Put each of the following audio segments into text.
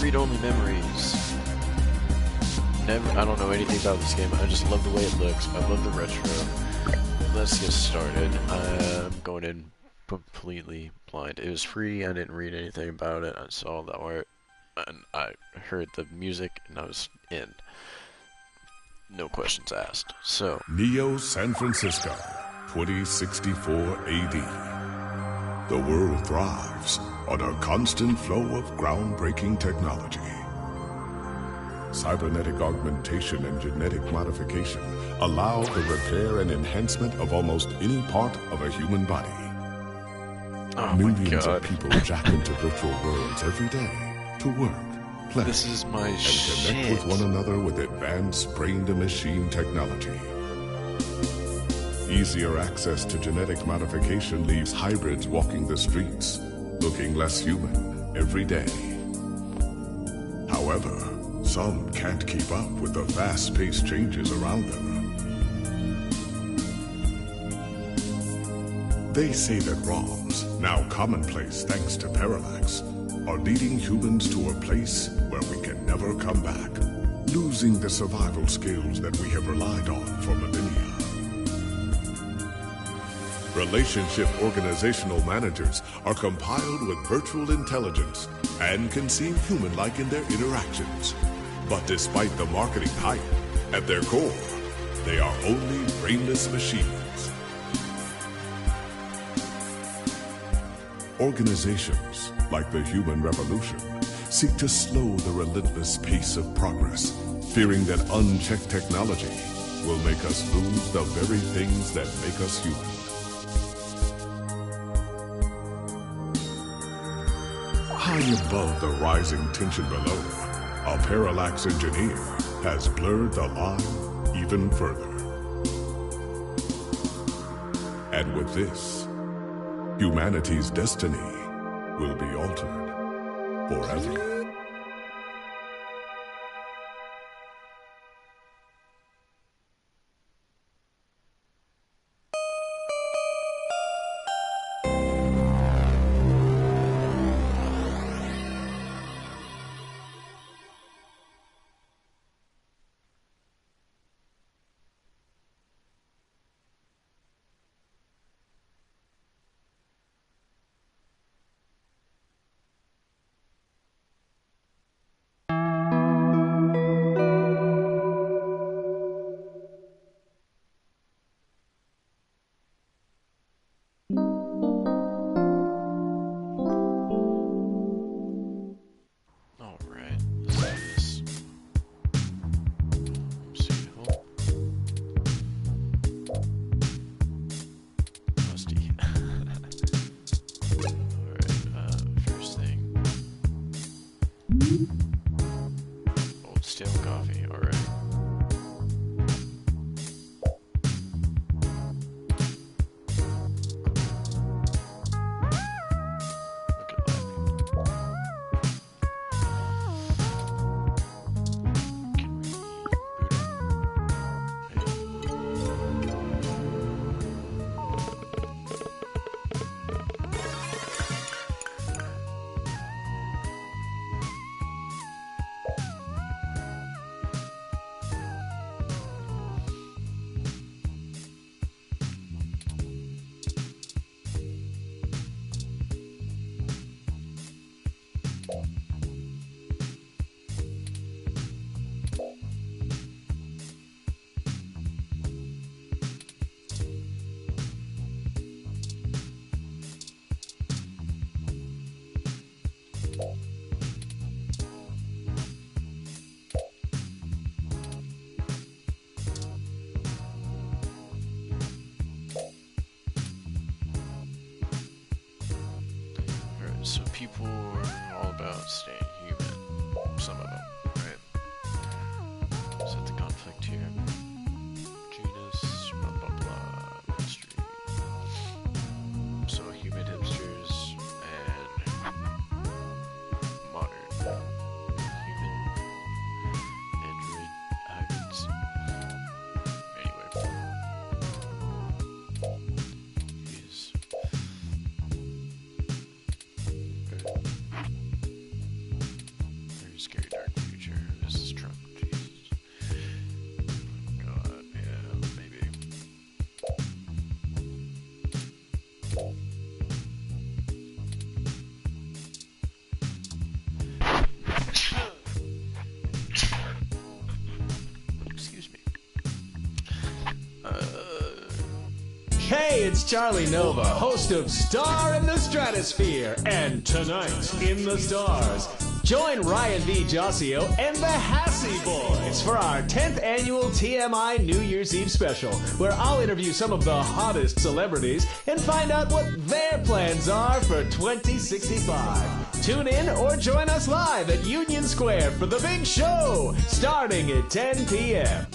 read-only memories. I don't know anything about this game. I just love the way it looks. I love the retro. Let's get started. I'm going in completely blind. It was free. I didn't read anything about it. I saw the art, and I heard the music, and I was in. No questions asked. So, Neo San Francisco, 2064 AD. The world thrives on a constant flow of groundbreaking technology. Cybernetic augmentation and genetic modification allow the repair and enhancement of almost any part of a human body. oh Millions my of god. people jack into virtual worlds every day to work, play, This is my and shit. connect with one another with advanced brain-to-machine technology. Easier access to genetic modification leaves hybrids walking the streets, looking less human every day. However, some can't keep up with the fast-paced changes around them. They say that ROMs, now commonplace thanks to Parallax, are leading humans to a place where we can never come back, losing the survival skills that we have relied on for millennia. Relationship organizational managers are compiled with virtual intelligence and can seem human-like in their interactions. But despite the marketing hype, at their core, they are only brainless machines. Organizations, like the Human Revolution, seek to slow the relentless pace of progress, fearing that unchecked technology will make us lose the very things that make us human. High above the rising tension below, a Parallax engineer has blurred the line even further. And with this, humanity's destiny will be altered forever. Alright, let's do this. See, hold. Musty. Alright, first thing. Old stale coffee, alright. Look at that. Can we boot Alright, so people are all about staying human. Some of them, right? Set the conflict here. Genus, blah blah blah, ministry. So human hipsters and modern human android hybrids. Anyway. Is very Hey, it's Charlie Nova, host of Star in the Stratosphere, and Tonight in the Stars. Join Ryan V. Josio and the Hassy Boys for our 10th annual TMI New Year's Eve special, where I'll interview some of the hottest celebrities and find out what their plans are for 2065. Tune in or join us live at Union Square for the big show, starting at 10 p.m.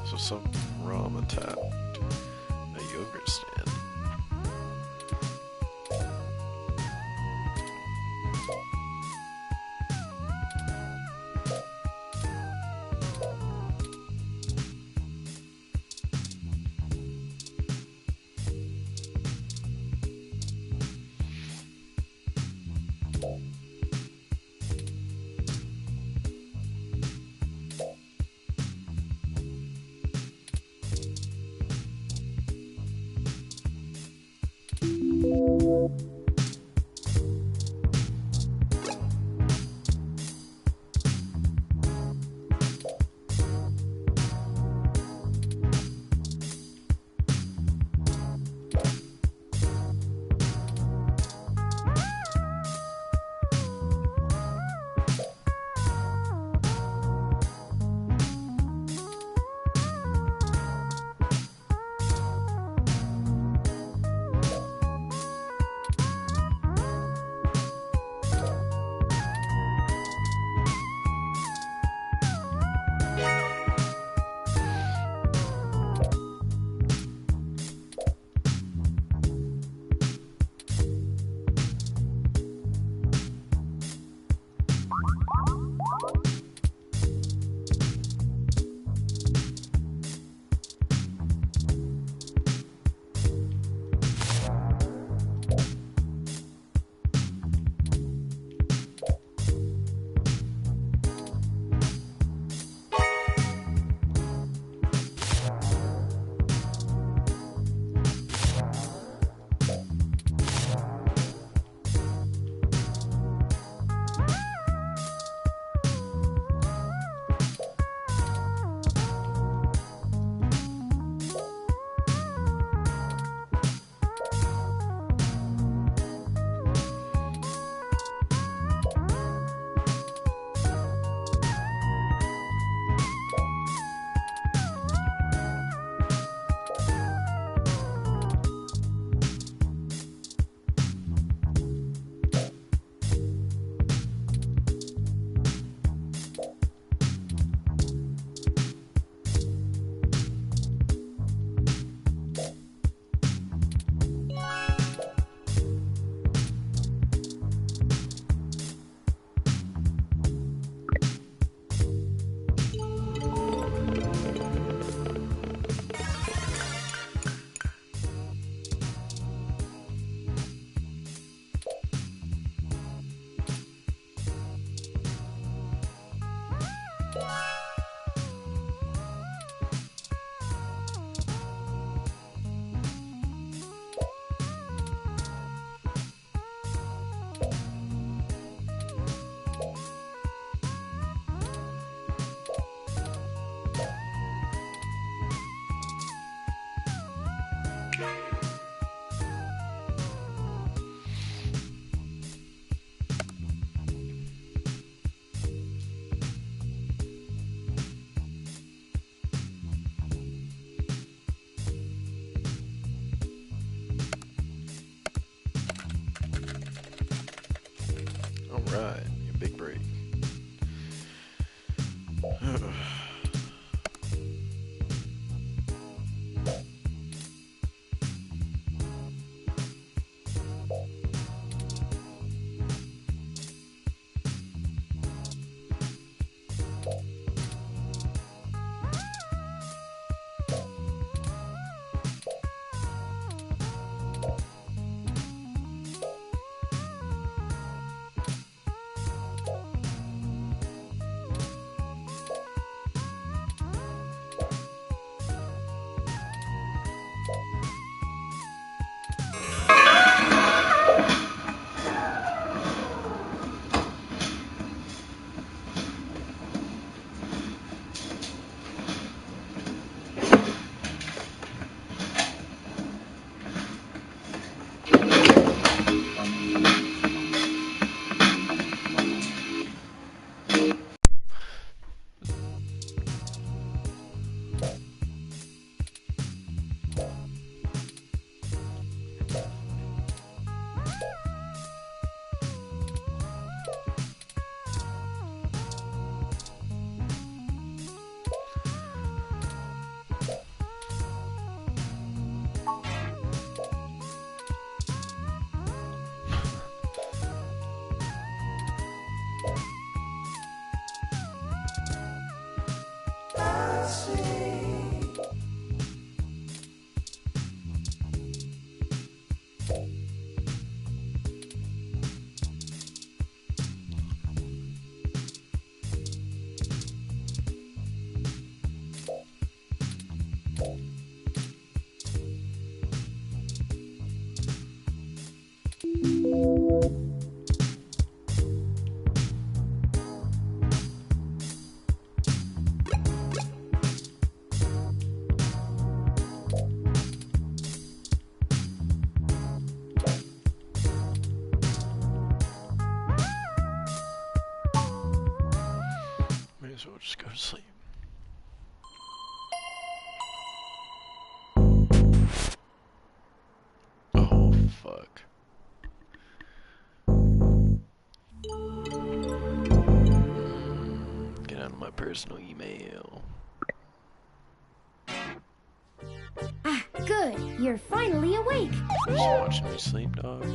So some ROM attacked a yogurt stand. Alright, your big break. So we'll just go to sleep. Oh, fuck. Get out of my personal email. Ah, good. You're finally awake. Just watching me sleep, dog.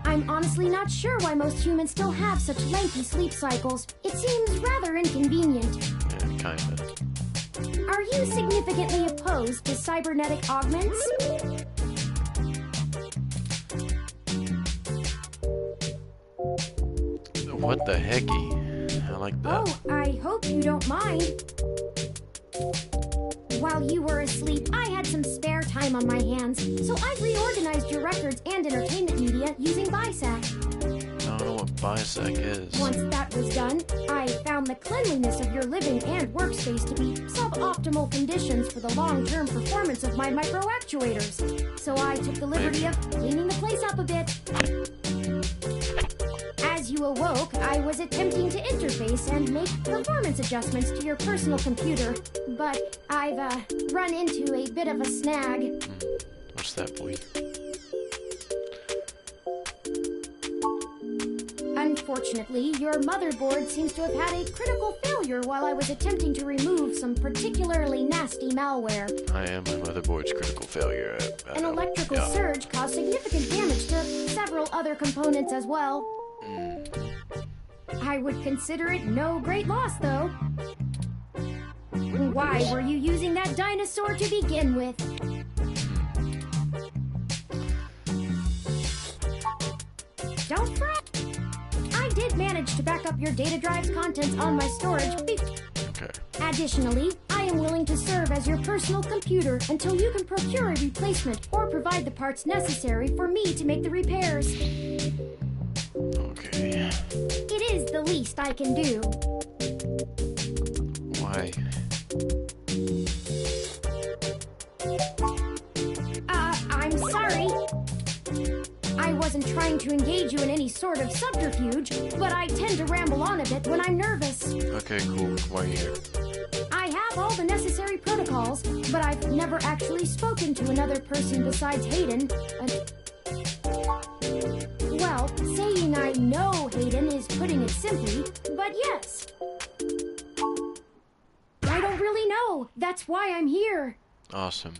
I'm honestly not sure why most humans still have such lengthy sleep cycles. It seems rather inconvenient. Yeah, kinda. Are you significantly opposed to cybernetic augments? What the hecky? I like that. Oh, I hope you don't mind. While you were asleep, I had some spare time on my hands, so I reorganized your records and entertainment media using BISAC. I don't know what BISAC is. Once that was done, I found the cleanliness of your living and workspace to be suboptimal conditions for the long-term performance of my micro-actuators. So I took the liberty of cleaning the place up a bit. As you awoke, I was attempting to interface and make performance adjustments to your personal computer, but I've run into a bit of a snag. What's that, boy? Unfortunately, your motherboard seems to have had a critical failure while I was attempting to remove some particularly nasty malware. I am my motherboard's critical failure. An electrical surge caused significant damage to several other components as well. I would consider it no great loss, though. Why were you using that dinosaur to begin with? Don't fret. I did manage to back up your data drive's contents on my storage. Okay. Additionally, I am willing to serve as your personal computer until you can procure a replacement or provide the parts necessary for me to make the repairs. Okay. It is the least I can do. Why? I'm sorry. I wasn't trying to engage you in any sort of subterfuge, but I tend to ramble on a bit when I'm nervous. Okay, cool. Why are you here? I have all the necessary protocols, but I've never actually spoken to another person besides Hayden. Well, saying I know Hayden is putting it simply, but yes. I don't really know. That's why I'm here. Awesome.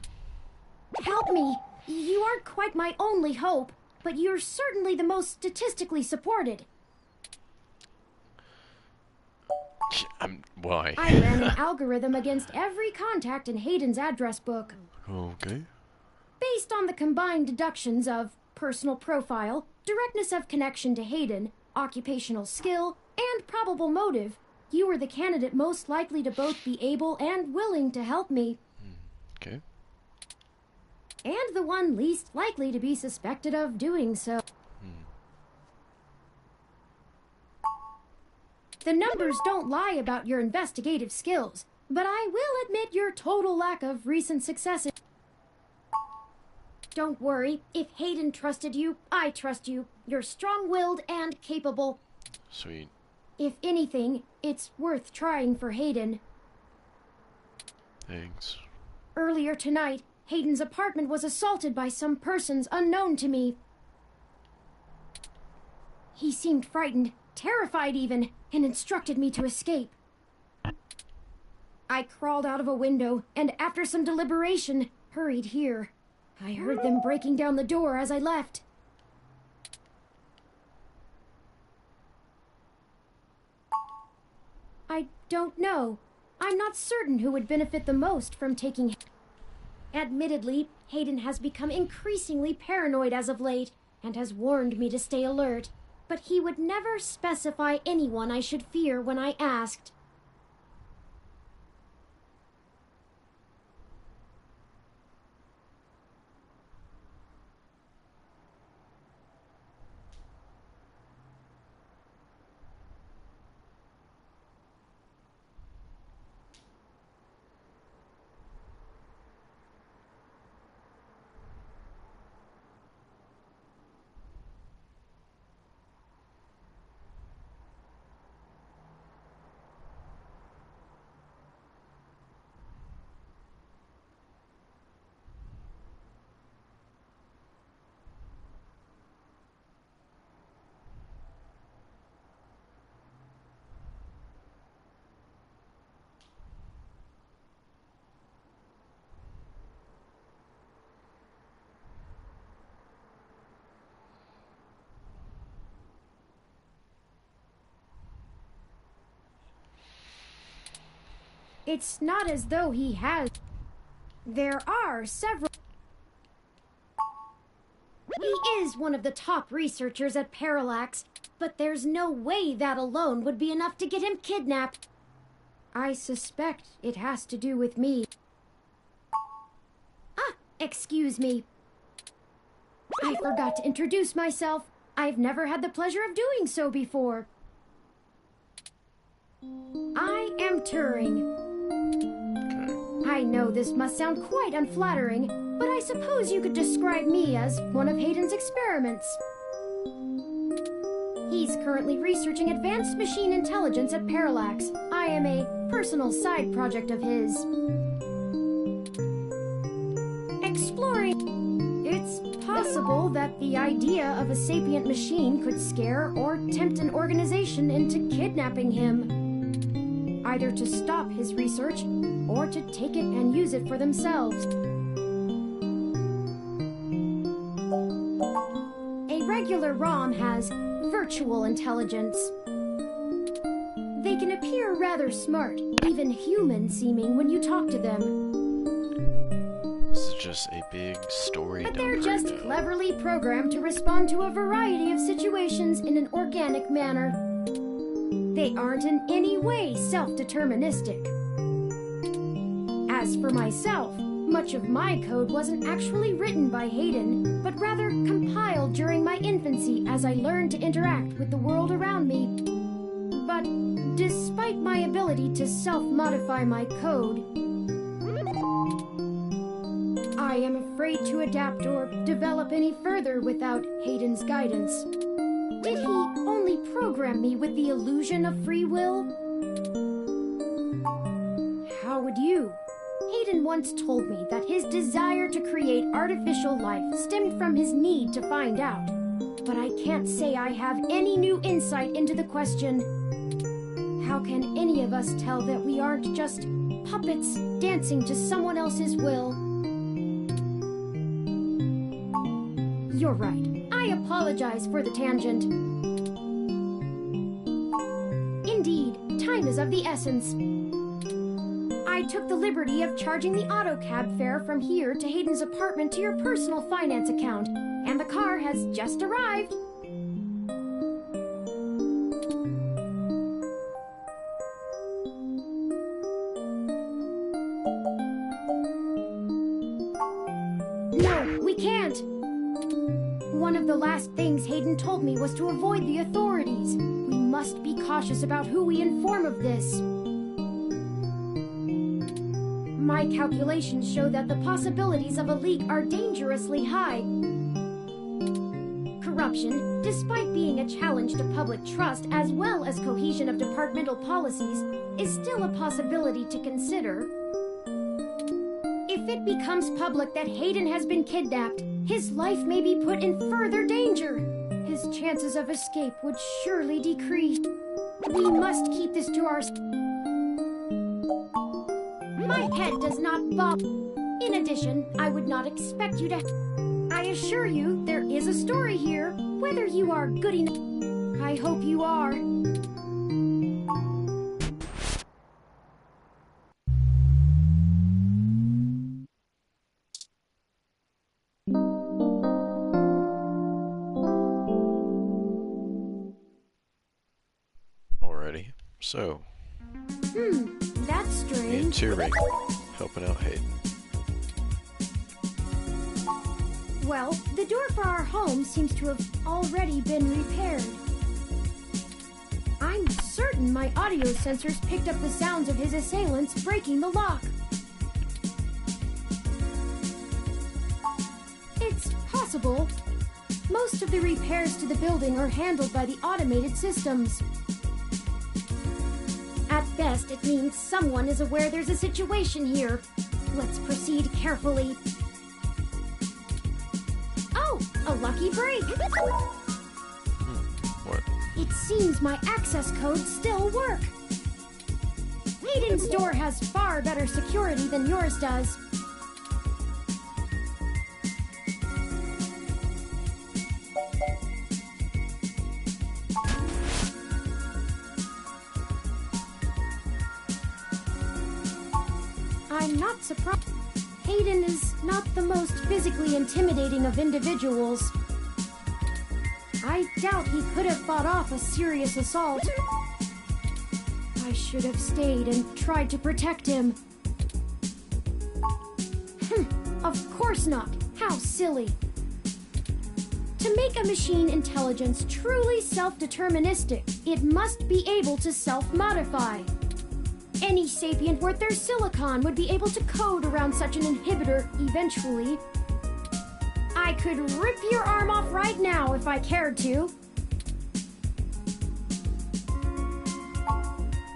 Help me. You aren't quite my only hope, but you're certainly the most statistically supported. Why? I ran an algorithm against every contact in Hayden's address book. Okay. Based on the combined deductions of personal profile, directness of connection to Hayden, occupational skill, and probable motive, you were the candidate most likely to both be able and willing to help me. Okay. And the one least likely to be suspected of doing so. The numbers don't lie about your investigative skills, but I will admit your total lack of recent successes. Don't worry, if Hayden trusted you, I trust you. You're strong-willed and capable. Sweet. If anything, it's worth trying for Hayden. Thanks. Earlier tonight, Hayden's apartment was assaulted by some persons unknown to me. He seemed frightened, terrified even, and instructed me to escape. I crawled out of a window, and after some deliberation, hurried here. I heard them breaking down the door as I left. I don't know. I'm not certain who would benefit the most from taking... Admittedly, Hayden has become increasingly paranoid as of late, and has warned me to stay alert. But he would never specify anyone I should fear when I asked. It's not as though he has. There are several. He is one of the top researchers at Parallax, but there's no way that alone would be enough to get him kidnapped. I suspect it has to do with me. Ah, excuse me. I forgot to introduce myself. I've never had the pleasure of doing so before. I am Turing. I know this must sound quite unflattering, but I suppose you could describe me as one of Hayden's experiments. He's currently researching advanced machine intelligence at Parallax. I am a personal side project of his. Exploring. It's possible that the idea of a sapient machine could scare or tempt an organization into kidnapping him, either to stop his research or to take it and use it for themselves. A regular ROM has virtual intelligence. They can appear rather smart, even human-seeming when you talk to them. This is just a big story. But they're just cleverly programmed to respond to a variety of situations in an organic manner. They aren't in any way self-deterministic. As for myself, much of my code wasn't actually written by Hayden, but rather compiled during my infancy as I learned to interact with the world around me. But despite my ability to self-modify my code, I am afraid to adapt or develop any further without Hayden's guidance. Did he only program me with the illusion of free will? How would you? Hayden once told me that his desire to create artificial life stemmed from his need to find out, But I can't say I have any new insight into the question. How can any of us tell that we aren't just puppets dancing to someone else's will? You're right. I apologize for the tangent. Indeed, time is of the essence. I took the liberty of charging the auto cab fare from here to Hayden's apartment to your personal finance account, and the car has just arrived. No, we can't. One of the last things Hayden told me was to avoid the authorities. We must be cautious about who we inform of this. My calculations show that the possibilities of a leak are dangerously high. Corruption, despite being a challenge to public trust as well as cohesion of departmental policies, is still a possibility to consider. If it becomes public that Hayden has been kidnapped, his life may be put in further danger. His chances of escape would surely decrease. We must keep this to ourselves. My head does not bob. In addition, I would not expect you to... I assure you, there is a story here, whether you are good enough. I hope you are. Alrighty, so... That's strange. Interior, helping out Hayden. Well, the door for our home seems to have already been repaired. I'm certain my audio sensors picked up the sounds of his assailants breaking the lock. It's possible. Most of the repairs to the building are handled by the automated systems. At best, it means someone is aware there's a situation here. Let's proceed carefully. Oh, a lucky break! What? It seems my access codes still work. Hayden's door has far better security than yours does. I'm not surprised. Hayden is not the most physically intimidating of individuals. I doubt he could have fought off a serious assault. I should have stayed and tried to protect him. Of course not. How silly. To make a machine intelligence truly self-deterministic, it must be able to self-modify. Any sapient worth their silicon would be able to code around such an inhibitor eventually. I could rip your arm off right now if I cared to.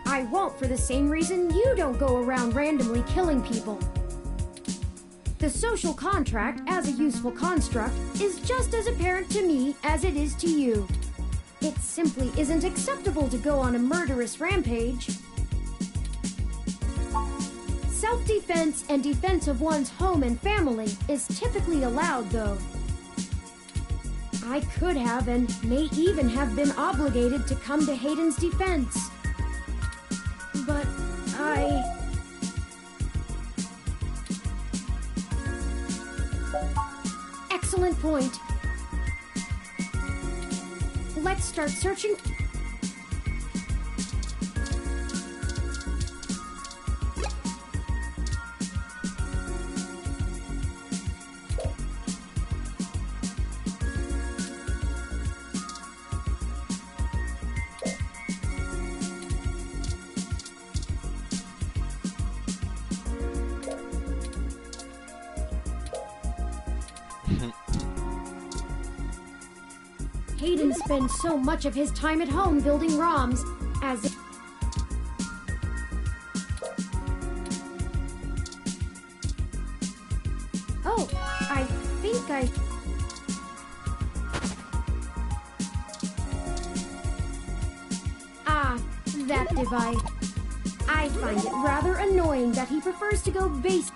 I won't for the same reason you don't go around randomly killing people. The social contract, as a useful construct, is just as apparent to me as it is to you. It simply isn't acceptable to go on a murderous rampage. Self-defense and defense of one's home and family is typically allowed, though. I could have and may even have been obligated to come to Hayden's defense. But Excellent point. Let's start searching. Hayden spends so much of his time at home building ROMs, as if... Oh, I think that device. I find it rather annoying that he prefers to go base.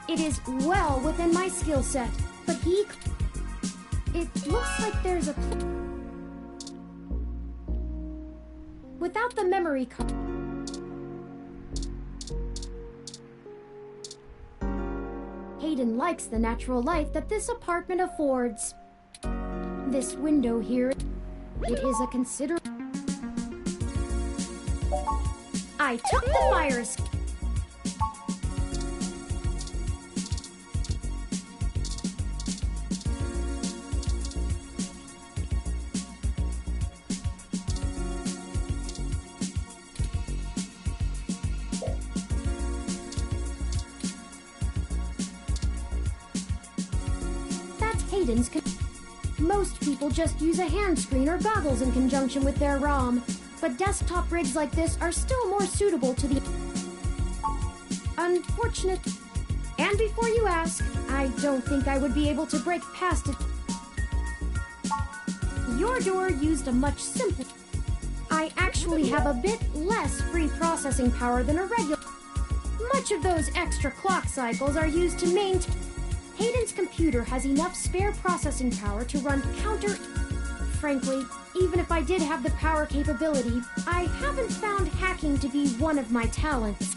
It is well within my skill set, but he... It looks like there's a... Without the memory card... Hayden likes the natural light that this apartment affords. This window here, it is a I took the fire escape. That's Hayden's. Most people just use a hand screen or goggles in conjunction with their ROM, but desktop rigs like this are still more suitable to the unfortunate. And before you ask, I don't think I would be able to break past it. Your door used a much simpler... I actually have a bit less free processing power than a regular... Much of those extra clock cycles are used to maintain... Hayden's computer has enough spare processing power to run counter... Frankly, even if I did have the power capability, I haven't found hacking to be one of my talents.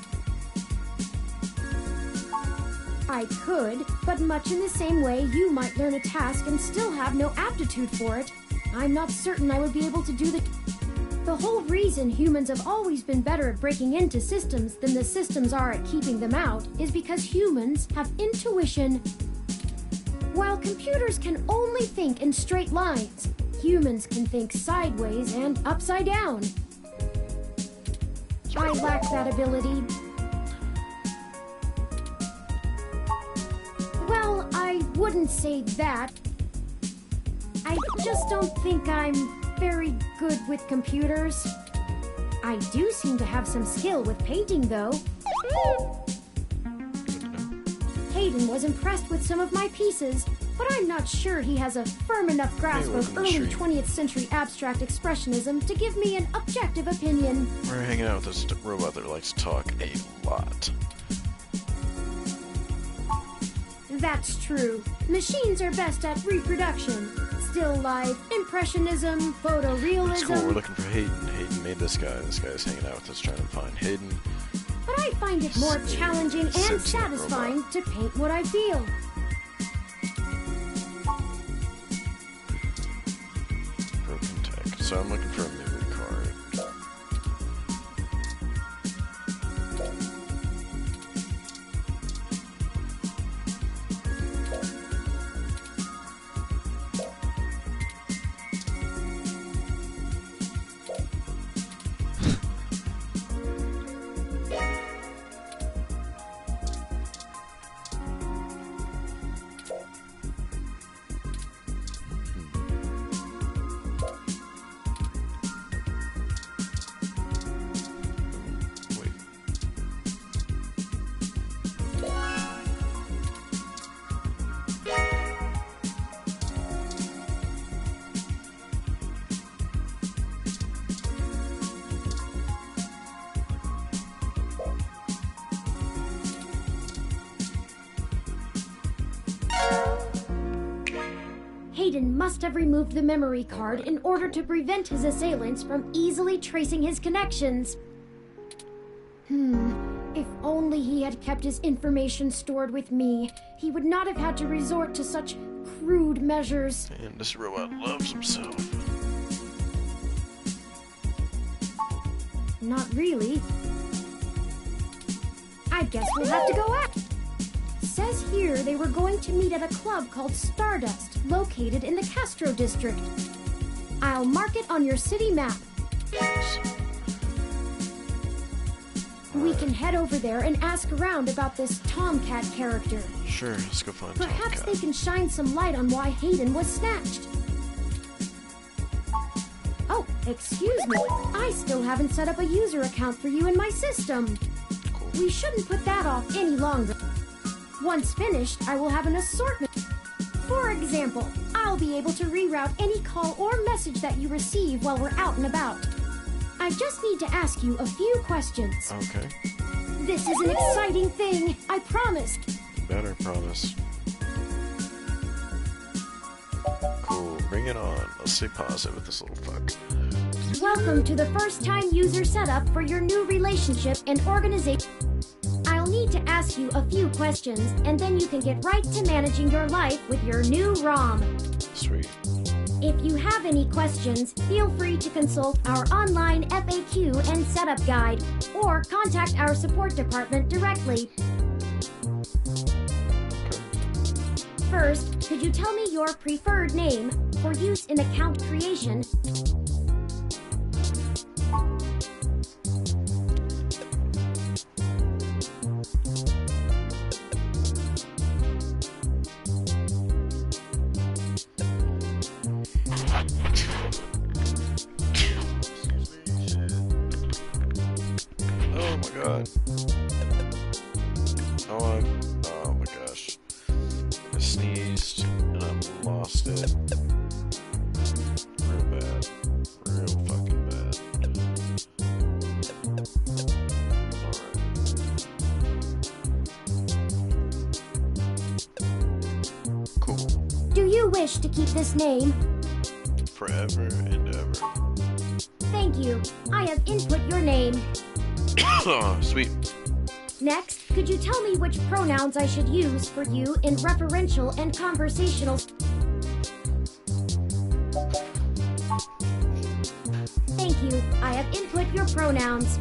I could, but much in the same way you might learn a task and still have no aptitude for it, I'm not certain I would be able to do the... The whole reason humans have always been better at breaking into systems than the systems are at keeping them out is because humans have intuition. While computers can only think in straight lines, humans can think sideways and upside down. I lack that ability. Well, I wouldn't say that. I just don't think I'm very good with computers. I do seem to have some skill with painting, though. Hayden was impressed with some of my pieces, but I'm not sure he has a firm enough grasp of early 20th century abstract expressionism to give me an objective opinion. We're hanging out with this robot that likes to talk a lot. That's true. Machines are best at reproduction. Still life, impressionism, photorealism... It's cool, we're looking for Hayden. Hayden made this guy. This guy's hanging out with us trying to find Hayden. But I find it more challenging and satisfying to paint what I feel. Broken tech. So I'm looking for a memory card. Hayden must have removed the memory card in order to prevent his assailants from easily tracing his connections. If only he had kept his information stored with me, he would not have had to resort to such crude measures. And this robot loves himself. Not really. I guess we'll have to go at. Says here they were going to meet at a club called Stardust, located in the Castro district. I'll mark it on your city map. We can head over there and ask around about this Tomcat character. Sure, let's go find Perhaps Tomcat. they can shine some light on why Hayden was snatched. Oh, excuse me. I still haven't set up a user account for you in my system. Cool. We shouldn't put that off any longer. Once finished, I will have an assortment. For example, I'll be able to reroute any call or message that you receive while we're out and about. I just need to ask you a few questions. Okay. This is an exciting thing, I promise. Better promise. Cool, bring it on. Let's stay positive with this little fuck. Welcome to the first-time user setup for your new relationship and organization. I'll need to ask you a few questions, and then you can get right to managing your life with your new ROM. Sweet. If you have any questions, feel free to consult our online FAQ and setup guide, or contact our support department directly. First, could you tell me your preferred name for use in account creation? Oh my god. Oh my gosh. I sneezed and I lost it. Real bad. Real fucking bad. Alright. Cool. Do you wish to keep this name? Forever and ever. Thank you. I have input your name. Sweet. Next, could you tell me which pronouns I should use for you in referential and conversational? Thank you. I have input your pronouns.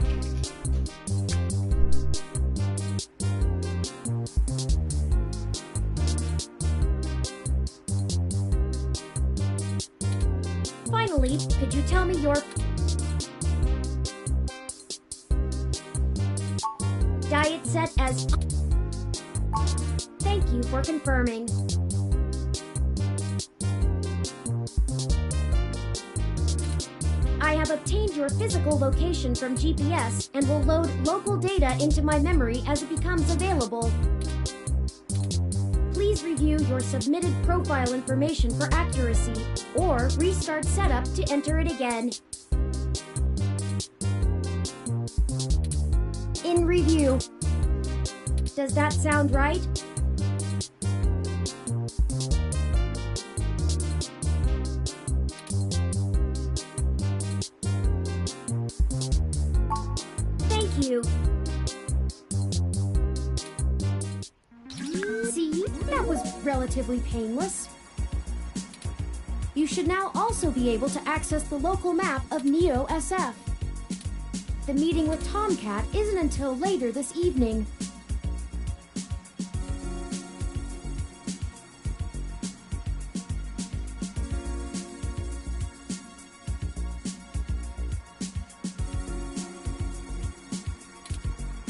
Finally, could you tell me your diet set as... Thank you for confirming. I have obtained your physical location from GPS and will load local data into my memory as it becomes available. Please review your submitted profile information for accuracy, or restart setup to enter it again. In review. Does that sound right? Thank you. See, that was relatively painless. You should now also be able to access the local map of Neo SF. The meeting with Tomcat isn't until later this evening.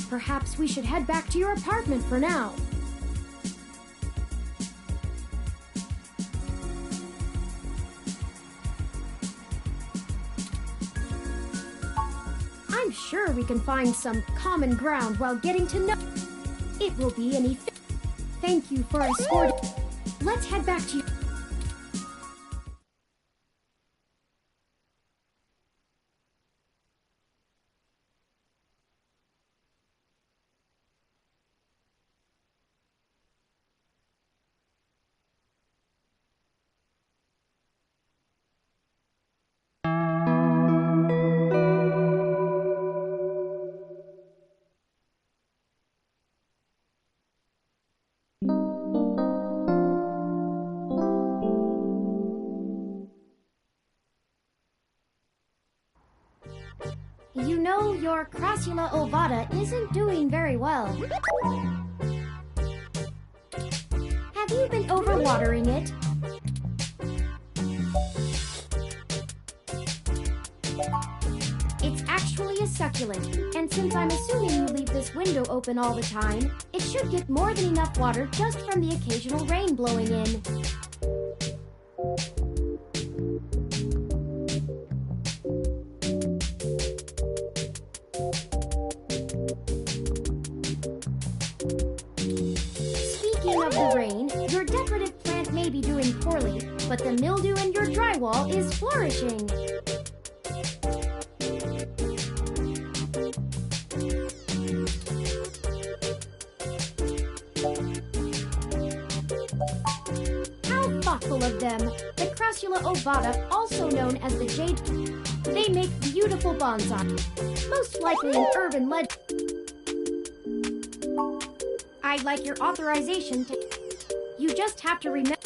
Perhaps we should head back to your apartment for now. I'm sure we can find some common ground while getting to know... It will be an Thank you for escorting... Let's head back to... You know, your Crassula ovata isn't doing very well. Have you been overwatering it? It's actually a succulent, and since I'm assuming you leave this window open all the time, it should get more than enough water just from the occasional rain blowing in. Speaking of the rain, your decorative plant may be doing poorly, but the mildew in your drywall is flourishing. handful of them, the Crassula ovata, also known as the jade. They make beautiful bonsai, most likely an urban legend. I'd like your authorization to... You just have to remember...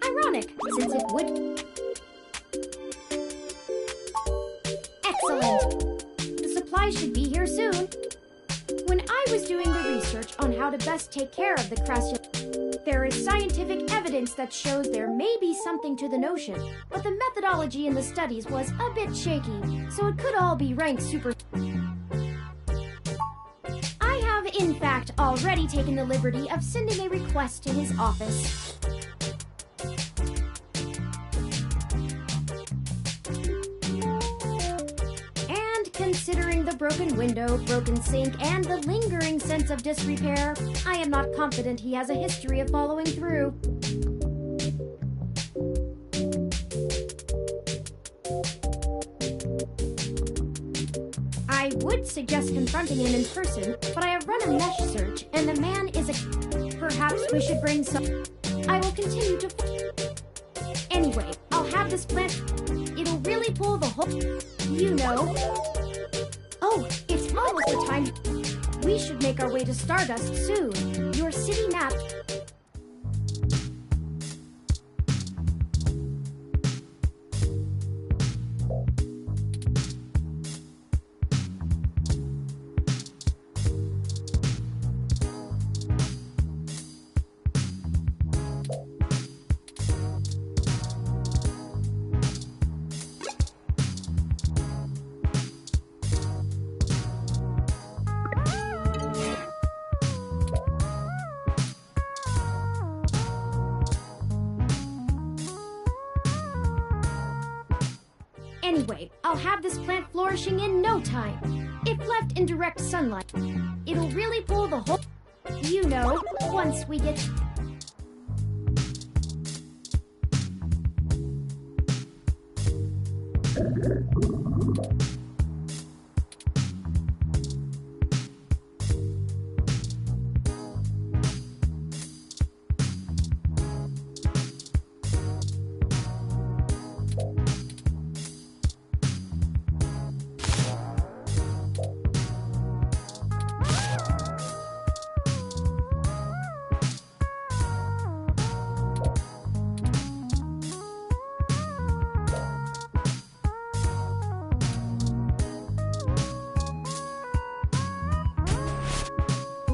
Ironic, since it would... Excellent! The supplies should be here soon. When I was doing the research on how to best take care of the Crassula, there is scientific evidence that shows there may be something to the notion, but the methodology in the studies was a bit shaky, so it could all be ranked super... I have, in fact, already taken the liberty of sending a request to his office. And considering the broken window, broken sink, and the lingering sense of disrepair, I am not confident he has a history of following through. I would suggest confronting him in person, but I have run a mesh search, and the man is a... Perhaps we should bring some... I will continue to... Anyway, I'll have this plant... It'll really pull the whole... You know... Oh, it's almost the time... We should make our way to Stardust soon. Your city map... Anyway, I'll have this plant flourishing in no time. If left in direct sunlight, it'll really pull the whole... You know, once we get...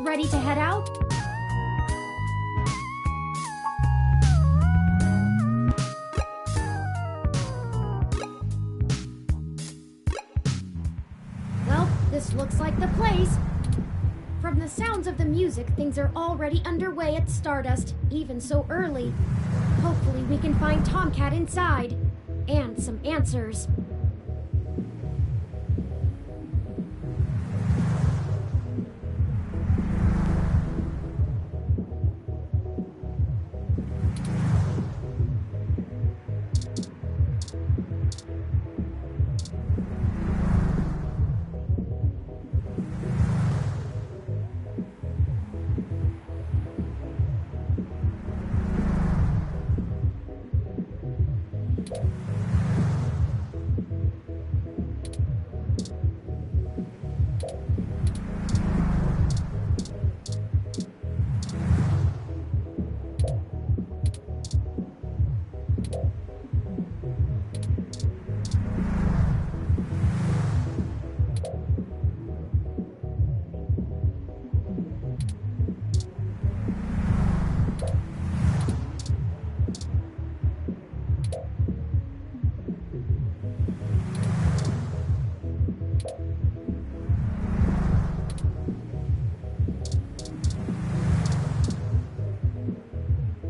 Ready to head out? Well, this looks like the place. From the sounds of the music, things are already underway at Stardust, even so early. Hopefully we can find Tomcat inside. And some answers.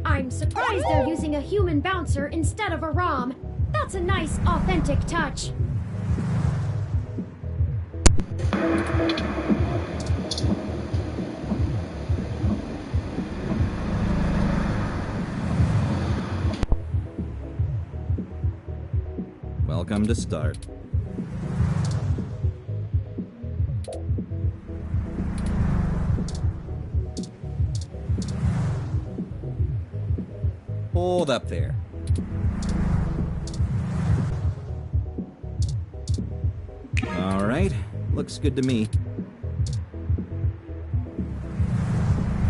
I'm surprised they're using a human bouncer instead of a ROM. That's a nice, authentic touch. Welcome to Start. Hold up there. right. Looks good to me.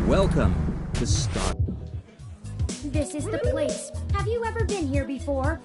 Welcome to Star. This is the place. Have you ever been here before?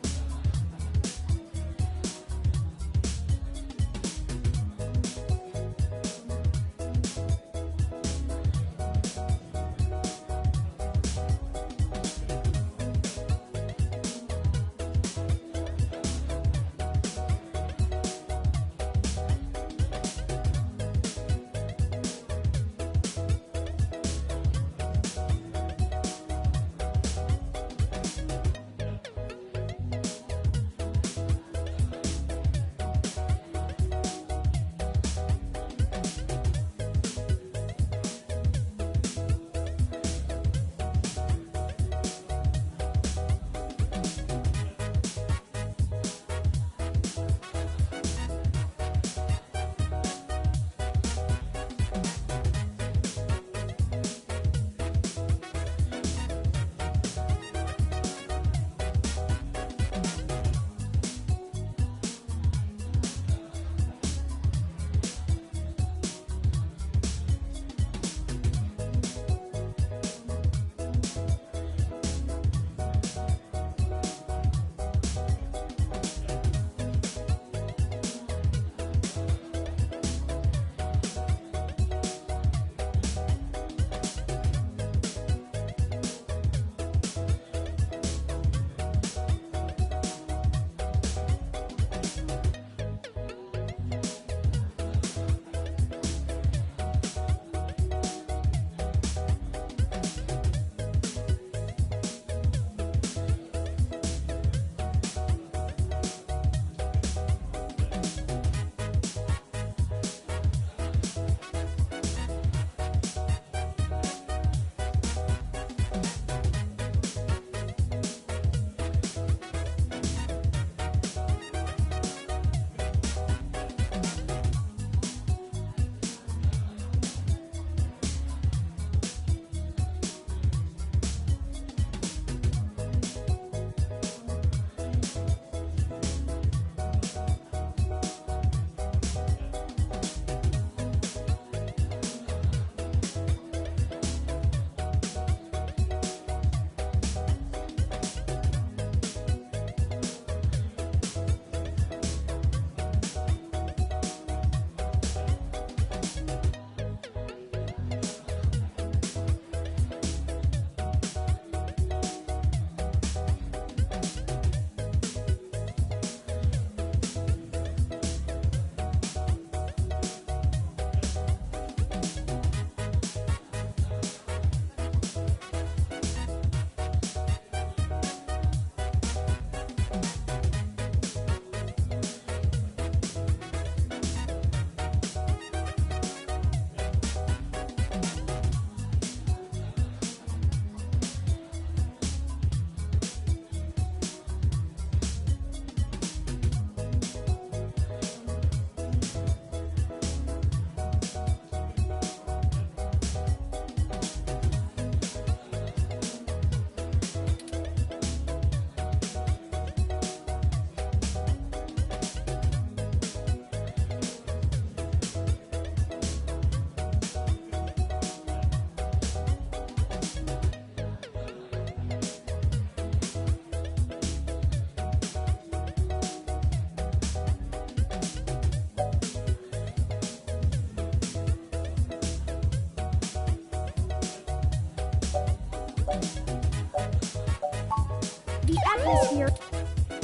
The atmosphere.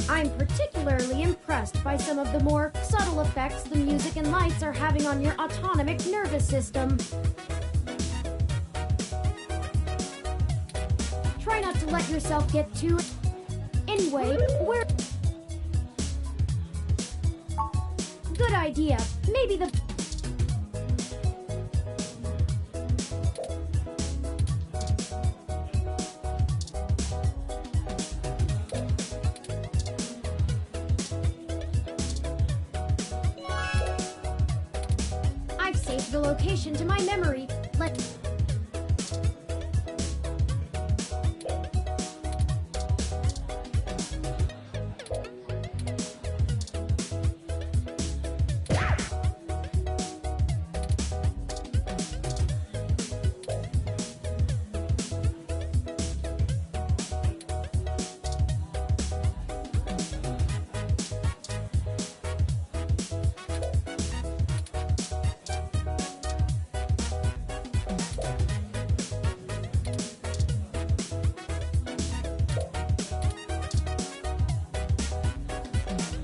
I'm particularly impressed by some of the more subtle effects the music and lights are having on your autonomic nervous system. Try not to let yourself get too... Anyway, we're... Good idea. Maybe the... I've saved the location to my memory.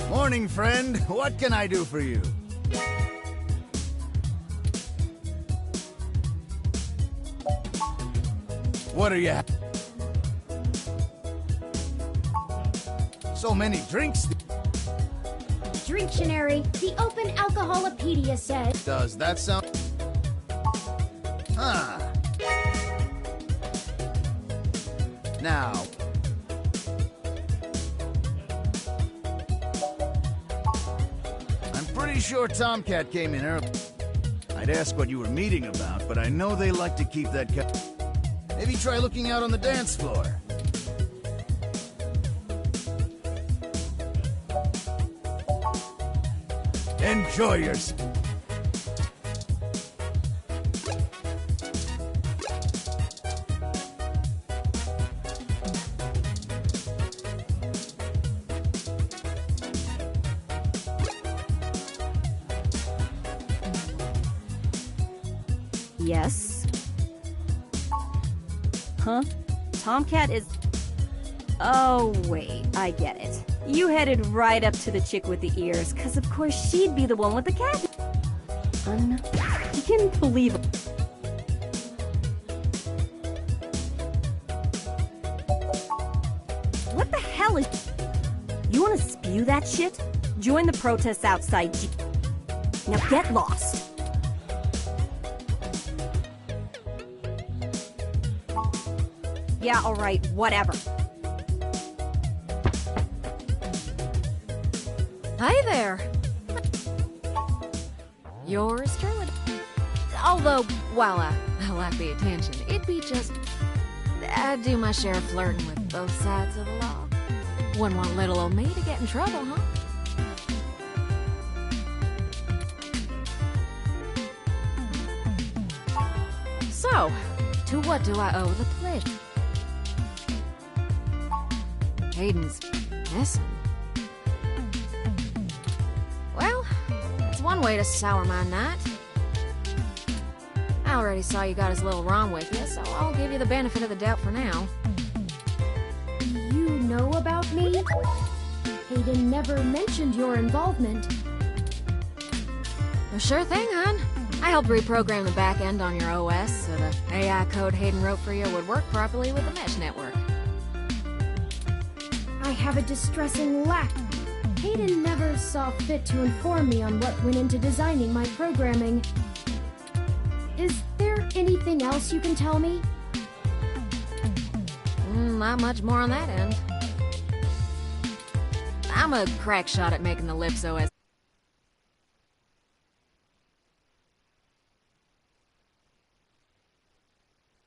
Morning, friend. What can I do for you? What are you? So many drinks. Dictionary, the Open Alcoholopedia says. Does that sound? Huh. Now. I'm pretty sure Tomcat came in early. I'd ask what you were meeting about, but I know they like to keep that Maybe try looking out on the dance floor. Enjoy yourself. Yes? Huh? Tomcat is... Oh, wait, I get it. You headed right up to the chick with the ears, because of course she'd be the one with the cat. You can't believe it. What the hell is... You want to spew that shit? Join the protests outside. Now get lost. Yeah, alright, whatever. Hi there. Yours truly. Although, while I lack the attention, it'd be just... I'd do my share of flirting with both sides of the law. Wouldn't want little old me to get in trouble, huh? So, to what do I owe the pledge? Hayden's missing. Well, it's one way to sour my night. I already saw you got his little ROM with you, so I'll give you the benefit of the doubt for now. You know about me? Hayden never mentioned your involvement. Well, sure thing, hon. I helped reprogram the back end on your OS so the AI code Hayden wrote for you would work properly with the mesh network. I have a distressing lack. Hayden never saw fit to inform me on what went into designing my programming. Is there anything else you can tell me? Not much more on that end. I'm a crack shot at making the Lips OS